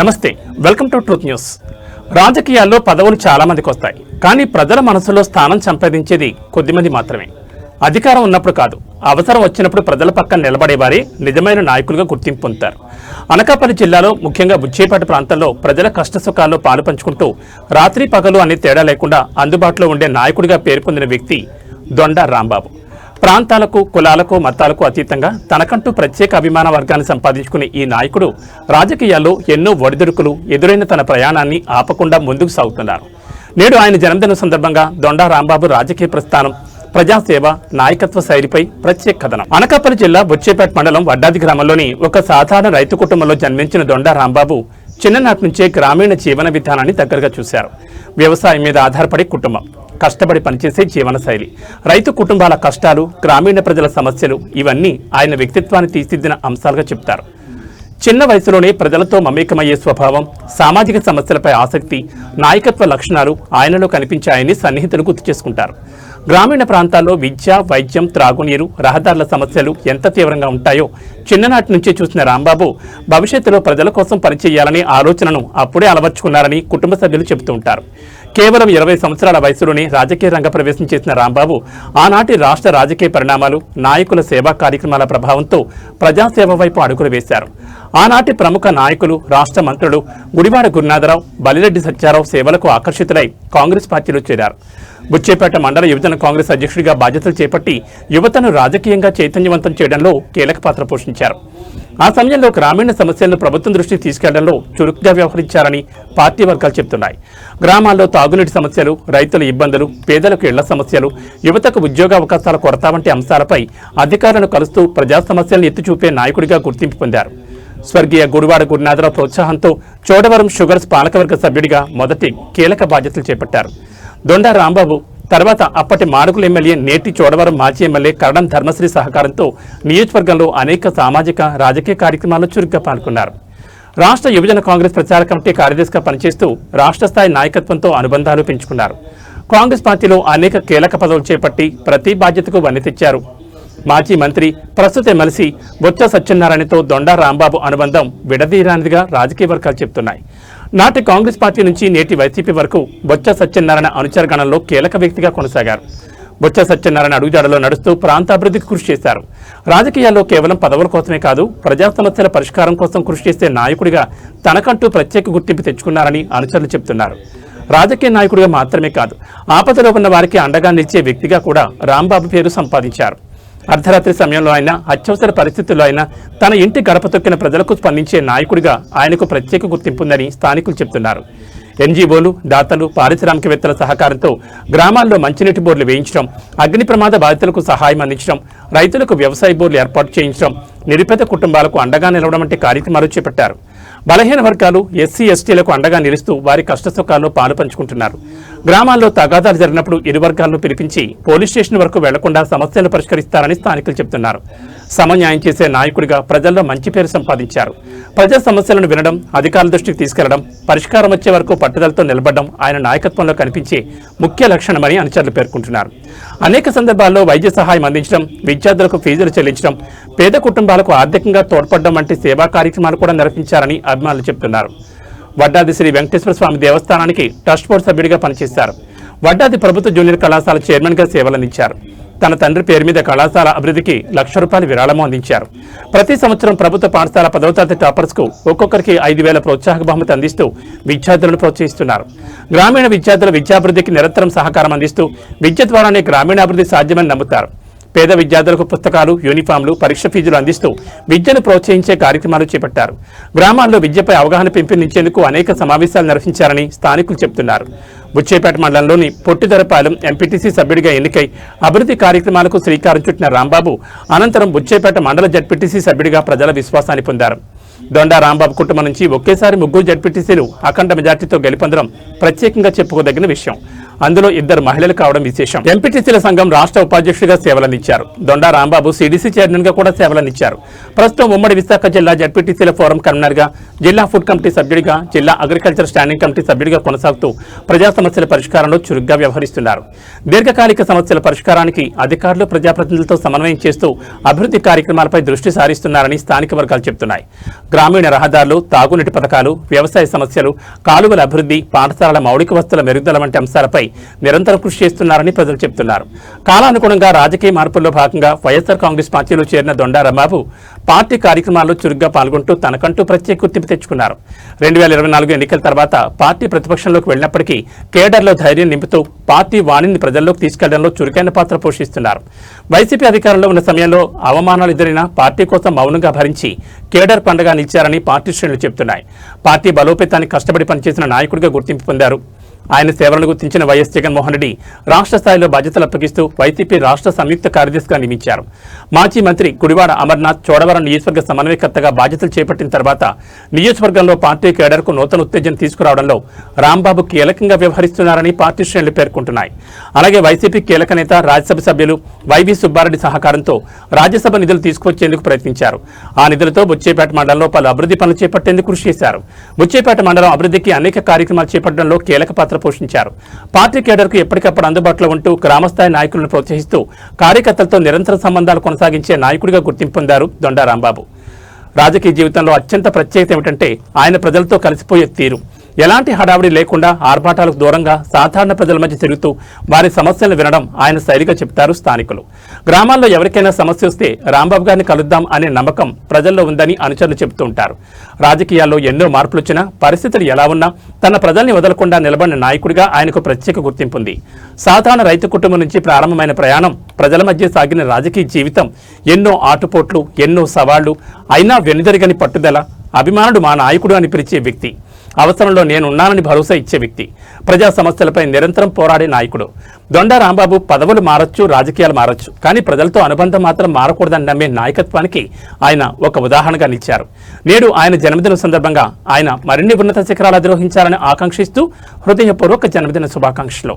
నమస్తే, welcome to truth news. రాజకీయాల్లో పదవులు చాలా మందికి వస్తాయి, కానీ ప్రజల మనసులో స్థానం సంపాదించేది కొద్దిమంది మాత్రమే. అధికారం ఉన్నప్పుడు కాదు, అవసరం వచ్చినప్పుడు ప్రజల పక్కన నిలబడేవారే నిజమైన నాయకులుగా గుర్తింపు పొందుతారు. అనకాపల్లి జిల్లాలో ముఖ్యంగా బుచ్చేపేట ప్రాంతంలో ప్రజల కష్టసుఖాల్లో పాలు పంచుకుంటూ రాత్రి పగలు అనే తేడా లేకుండా అందుబాటులో ఉండే నాయకుడిగా పేరు పొందిన వ్యక్తి దొండ రాంబాబు. ప్రాంతాలకు, కులాలకు, మతాలకు అతీతంగా తనకంటూ ప్రత్యేక అభిమాన వర్గాన్ని సంపాదించుకునే ఈ నాయకుడు రాజకీయాల్లో ఎన్నో ఒడిదుడుకులు ఎదురైన తన ప్రయాణాన్ని ఆపకుండా ముందుకు సాగుతున్నారు. నేడు ఆయన జన్మదినం సందర్భంగా దొండ రాంబాబు రాజకీయ ప్రస్థానం, ప్రజాసేవ, నాయకత్వ శైలిపై ప్రత్యేక కథనం. అనకాపల్లి జిల్లా బుచ్చేపేట మండలం వడ్డాది గ్రామంలోని ఒక సాధారణ రైతు కుటుంబంలో జన్మించిన దొండ రాంబాబు చిన్ననాటి నుంచే గ్రామీణ జీవన విధానాన్ని దగ్గరగా చూశారు. వ్యవసాయం మీద ఆధారపడి కుటుంబం, కష్టపడి పనిచేసే జీవనశైలి, రైతు కుటుంబాల కష్టాలు, గ్రామీణ ప్రజల సమస్యలు ఇవన్నీ ఆయన వ్యక్తిత్వాన్ని తీర్చిదిద్దిన అంశాలుగా చెప్తారు. చిన్న వయసులోనే ప్రజలతో మమేకమయ్యే స్వభావం, సామాజిక సమస్యలపై ఆసక్తి, నాయకత్వ లక్షణాలు ఆయనలో కనిపించాయని సన్నిహితులు గుర్తు చేసుకుంటారు. గ్రామీణ ప్రాంతాల్లో విద్య, వైద్యం, త్రాగునీరు, రహదారుల సమస్యలు ఎంత తీవ్రంగా ఉంటాయో చిన్ననాటి నుంచే చూసిన రాంబాబు భవిష్యత్తులో ప్రజల కోసం పనిచేయాలనే ఆలోచనను అప్పుడే అలవర్చుకున్నారని కుటుంబ సభ్యులు చెబుతూ ఉంటారు. కేవలం 20 సంవత్సరాల వయసులోనే రాజకీయ రంగ ప్రవేశం చేసిన రాంబాబు ఆనాటి రాష్ట్ర రాజకీయ పరిణామాలు, నాయకుల సేవా కార్యక్రమాల ప్రభావంతో ప్రజాసేవ వైపు అడుగులు వేశారు. ఆనాటి ప్రముఖ నాయకులు, రాష్ట్ర మంత్రులు గుడివాడ గురునాథరావు, బలిరెడ్డి సత్యారావు సేవలకు ఆకర్షితులై కాంగ్రెస్ పార్టీలో చేరారు. బుచ్చేపేట మండల యువజన కాంగ్రెస్ అధ్యక్షుడిగా బాధ్యతలు చేపట్టి యువతను రాజకీయంగా చైతన్యవంతం చేయడంలో కీలక పాత్ర పోషించారు. ఆ సమయంలో గ్రామీణ సమస్యలను ప్రభుత్వం దృష్టికి తీసుకెళ్లడంలో చురుకుగా వ్యవహరించారని పార్టీ వర్గాలు చెబుతున్నాయి. గ్రామాల్లో తాగునీటి సమస్యలు, రైతుల ఇబ్బందులు, పేదలకు ఇళ్ల సమస్యలు, యువతకు ఉద్యోగావకాశాల కొరత వంటి అంశాలపై అధికారులను కలుస్తూ ప్రజా సమస్యలను ఎత్తిచూపే నాయకుడిగా గుర్తింపు పొందారు. స్వర్గీయ గుడివాడ గురునాథరావు ప్రోత్సాహంతో చోడవరం షుగర్స్ పాలకవర్గ సభ్యుడిగా మొదటి కీలక బాధ్యతలు చేపట్టారు. దొండ రాంబాబు తర్వాత అప్పటి మాడుగుల ఎమ్మెల్యే, నేటి చోడవరం మాజీ ఎమ్మెల్యే కరణం ధర్మశ్రీ సహకారంతో నియోజకవర్గంలో అనేక సామాజిక, రాజకీయ కార్యక్రమాల్లో చురుగ్గా పాల్గొన్నారు. రాష్ట్ర యువజన కాంగ్రెస్ ప్రచార కమిటీ కార్యదర్శిగా పనిచేస్తూ రాష్ట్ర స్థాయి నాయకత్వంతో అనుబంధాలు పెంచుకున్నారు. కాంగ్రెస్ పార్టీలో అనేక కీలక పదవులు చేపట్టి ప్రతి బాధ్యతకు వన్నె తెచ్చారు. మాజీ మంత్రి, ప్రస్తుత ఎమ్మెల్సీ బొత్స సత్యనారాయణతో దొండ రాంబాబు అనుబంధం విడదీయరానిదిగా రాజకీయ వర్గాలు చెబుతున్నాయి. నాటి కాంగ్రెస్ పార్టీ నుంచి నేటి వైసీపీ వరకు బొత్స సత్యనారాయణ అనుచరగణంలో కీలక వ్యక్తిగా కొనసాగారు. బొత్స సత్యనారాయణ అడుగుజాడలో నడుస్తూ ప్రాంతాభివృద్ధికి కృషి చేశారు. రాజకీయాల్లో కేవలం పదవుల కోసమే కాదు, ప్రజా సమస్యల పరిష్కారం కోసం కృషి చేసే నాయకుడిగా తనకంటూ ప్రత్యేక గుర్తింపు తెచ్చుకున్నారని అనుచరులు చెబుతున్నారు. రాజకీయ నాయకుడిగా మాత్రమే కాదు, ఆపదలో ఉన్న వారికి అండగా నిలిచే వ్యక్తిగా కూడా రాంబాబు పేరు సంపాదించారు. అర్ధరాత్రి సమయంలో అయినా, అత్యవసర పరిస్థితుల్లో అయినా తన ఇంటి గడప తొక్కిన ప్రజలకు స్పందించే నాయకుడిగా ఆయనకు ప్రత్యేక గుర్తింపుందని స్థానికులు చెబుతున్నారు. ఎన్జీఓలు, దాతలు, పారిశ్రామికవేత్తల సహకారంతో గ్రామాల్లో మంచినీటి బోర్లు వేయించడం, అగ్ని ప్రమాద బాధితులకు సహాయం అందించడం, రైతులకు వ్యవసాయ బోర్లు ఏర్పాటు చేయించడం, నిరుపేద కుటుంబాలకు అండగా నిలవడం వంటి కార్యక్రమాలు చేపట్టారు. బలహీన వర్గాలు, ఎస్సీ, ఎస్టీలకు అండగా నిలుస్తూ వారి కష్టసుఖాల్లో పాలు పంచుకుంటున్నారు. గ్రామాల్లో తగాదాలు జరిగినప్పుడు ఇరు వర్గాలను పిలిపించి పోలీస్ స్టేషన్ వరకు వెళ్లకుండా సమస్యలు పరిష్కరిస్తారని స్థానికులు చెబుతున్నారు. సమన్యాయం చేసే నాయకుడిగా ప్రజల్లో మంచి పేరు సంపాదించారు. ప్రజా సమస్యలను వినడం, అధికారుల దృష్టికి తీసుకెళ్లడం, పరిష్కారం వచ్చే వరకు పట్టుదలతో నిలబడడం ఆయన నాయకత్వంలో కనిపించే ముఖ్య లక్షణమని అనుచరులు పేర్కొంటున్నారు. అనేక సందర్భాల్లో వైద్య సహాయం అందించడం, విద్యార్థులకు ఫీజులు చెల్లించడం, పేద కుటుంబాలకు ఆర్థికంగా తోడ్పడడం వంటి సేవా కార్యక్రమాలు కూడా నిర్వహించారని అభిమానులు చెబుతున్నారు. వడ్డాది శ్రీ వెంకటేశ్వర స్వామి దేవస్థానానికి ట్రస్ట్ బోర్డు సభ్యుడిగా పనిచేశారు. వడ్డాది ప్రభుత్వ జూనియర్ కళాశాల చైర్మన్గా సేవలందించారు. తన తండ్రి పేరు మీద కళాశాల అభివృద్ధికి ₹1,00,000 విరాళము అందించారు. ప్రతి సంవత్సరం ప్రభుత్వ పాఠశాల 10వ తరగతి టాపర్స్ కు ఒక్కొక్కరికి 5,000 ప్రోత్సాహక బహుమతి అందిస్తూ విద్యార్థులను ప్రోత్సహిస్తున్నారు. గ్రామీణ విద్యార్థుల విద్యాభివృద్ధికి నిరంతరం సహకారం అందిస్తూ విద్య ద్వారానే గ్రామీణాభివృద్ధి సాధ్యమని నమ్ముతారు. పేద విద్యార్థులకు పుస్తకాలు, యూనిఫామ్లు, పరీక్ష ఫీజులు అందిస్తూ విద్యను ప్రోత్సహించే కార్యక్రమాలు చేపట్టారు. గ్రామాల్లో విద్యపై అవగాహన పెంపొందించేందుకు అనేక సమావేశాలు నిర్వహించారని స్థానికులు చెబుతున్నారు. బుచ్చేపేట మండలంలోని పొట్టిదరపాలెం ఎంపీటీసీ సభ్యుడిగా ఎన్నికై అభివృద్ధి కార్యక్రమాలకు శ్రీకారం చుట్టిన రాంబాబు అనంతరం బుచ్చేపేట మండల జడ్పీటీసీ సభ్యుడిగా ప్రజల విశ్వాసాన్ని పొందారు. దొండ రాంబాబు కుటుంబం నుంచి ఒకేసారి 3 జడ్పీటీసీలు అఖండ మెజార్టీతో గెలుపొందడం ప్రత్యేకంగా చెప్పుకోదగిన విషయం. అందులో 2 మహిళలు కావడం విశేషం. ఎంపీటీసీల సంఘం రాష్ట్ర ఉపాధ్యక్షుడిగా సేవలందించారు. దొండ రాంబాబు సిడిసి చైర్మన్ గా కూడా సేవలందించారు. ప్రస్తుతం ఉమ్మడి విశాఖ జిల్లా జడ్పీటీసీల ఫోరం కన్వీనర్గా, జిల్లా ఫుడ్ కమిటీ సభ్యుడిగా, జిల్లా అగ్రికల్చర్ స్టాండింగ్ కమిటీ సభ్యుడిగా కొనసాగుతూ ప్రజా సమస్యల పరిష్కారంలో చురుగ్గా వ్యవహరిస్తున్నారు. దీర్ఘకాలిక సమస్యల పరిష్కారానికి అధికారులు, ప్రజాప్రతినిధులతో సమన్వయం చేస్తూ అభివృద్ధి కార్యక్రమాలపై దృష్టి సారిస్తున్నారని స్థానిక వర్గాలు చెబుతున్నాయి. గ్రామీణ రహదారులు, తాగునీటి పథకాలు, వ్యవసాయ సమస్యలు, కాలువల అభివృద్ధి, పాఠశాలల మౌలిక వసతుల మెరుగుదల వంటి అంశాలపై నిరంతరం కృషి చేస్తున్నారని ప్రజలు చెబుతున్నారు. కాలానుగుణంగా రాజకీయ మార్పుల్లో భాగంగా వైఎస్ఆర్ కాంగ్రెస్ పార్టీలో చేరిన దొండా రాంబాబు పార్టీ కార్యక్రమాల్లో చురుగ్గా పాల్గొంటూ తనకంటూ ప్రత్యేక గుర్తింపు తెచ్చుకున్నారు. 2024 ఎన్నికల తర్వాత పార్టీ ప్రతిపక్షంలోకి వెళ్లినప్పటికీ కేడర్లో ధైర్యం నింపుతూ పార్టీ వాణిని ప్రజల్లోకి తీసుకెళ్లడంలో చురుకైన పాత్ర పోషిస్తున్నారు. వైసీపీ అధికారంలో ఉన్న సమయంలో అవమానాలు ఎదురైనా పార్టీ కోసం మౌనంగా భరించి కేడర్ పండుగ నిలిచారని పార్టీ శ్రేణులు చెబుతున్నాయి. పార్టీ బలోపేతానికి కష్టపడి పనిచేసిన నాయకుడిగా గుర్తింపు పొందారు. ఆయన సేవలను గుర్తించిన వైఎస్ జగన్మోహన్ రెడ్డి రాష్ట్ర స్థాయిలో బాధ్యతలు అప్పగిస్తూ వైసీపీ రాష్ట్ర సంయుక్త కార్యదర్శిగా నియమించారు. మాజీ మంత్రి గుడివాడ అమర్నాథ్ చోడవరం నియోజకవర్గ సమన్వయకర్తగా బాధ్యతలు చేపట్టిన తర్వాత నియోజకవర్గంలో పార్టీ కేడర్కు నూతన ఉత్తేజం తీసుకురావడంలో రాంబాబు కీలకంగా వ్యవహరిస్తున్నారని పార్టీ శ్రేణులు పేర్కొంటున్నాయి. అలాగే వైసీపీ కీలక నేత, రాజ్యసభ సభ్యులు వైవి సుబ్బారెడ్డి సహకారంతో రాజ్యసభ నిధులు తీసుకొచ్చేందుకు ప్రయత్నించారు. ఆ నిధులతో బుచ్చేపేట మండలంలో పలు అభివృద్ధి పనులు చేపట్టేందుకు కృషి చేశారు. బుచ్చేపేట మండలం అభివృద్ధికి అనేక కార్యక్రమాలు చేపట్టడంలో కీలక పాత్ర పోషించారు. పార్టీ కేడర్కు ఎప్పటికప్పుడు అందుబాటులో ఉంటూ గ్రామస్థాయి నాయకులను ప్రోత్సహిస్తూ కార్యకర్తలతో నిరంతర సంబంధాలు కొనసాగించే నాయకుడిగా గుర్తింపు పొందారు దొండా రాంబాబు. రాజకీయ జీవితంలో అత్యంత ప్రత్యేకత ఏమిటంటే ఆయన ప్రజలతో కలిసిపోయే తీరు. ఎలాంటి హడావిడి లేకుండా ఆర్భాటాలకు దూరంగా సాధారణ ప్రజల మధ్య తిరుగుతూ వారి సమస్యలను వినడం ఆయన శైలిగా చెప్తారు స్థానికులు. గ్రామాల్లో ఎవరికైనా సమస్య వస్తే రాంబాబు గారిని కలుద్దాం అనే నమ్మకం ప్రజల్లో ఉందని అనుచరులు చెబుతూ ఉంటారు. రాజకీయాల్లో ఎన్నో మార్పులు వచ్చినా, పరిస్థితులు ఎలా ఉన్నా తన ప్రజల్ని వదలకుండా నిలబడిన నాయకుడిగా ఆయనకు ప్రత్యేక గుర్తింపు ఉంది. సాధారణ రైతు కుటుంబం నుంచి ప్రారంభమైన ప్రయాణం, ప్రజల మధ్య సాగిన రాజకీయ జీవితం, ఎన్నో ఆటుపోట్లు, ఎన్నో సవాళ్లు, అయినా వెనుదిరగని పట్టుదల, అభిమానుడు మా నాయకుడు అని పిలిచే వ్యక్తి, అవసరంలో నేనున్నానని భరోసా ఇచ్చే వ్యక్తి, ప్రజా సమస్యలపై నిరంతరం పోరాడే నాయకుడు. దొండా రాంబాబు పదవులు మారొచ్చు, రాజకీయాలు మారొచ్చు, కానీ ప్రజలతో అనుబంధం మాత్రం మారకూడదని నమ్మే నాయకత్వానికి ఆయన ఒక ఉదాహరణగా నిలిచారు. నేడు ఆయన జన్మదిన సందర్భంగా ఆయన మరిన్ని ఉన్నత శిఖరాలు అధిరోహించాలని ఆకాంక్షిస్తూ హృదయపూర్వక జన్మదిన శుభాకాంక్షలు.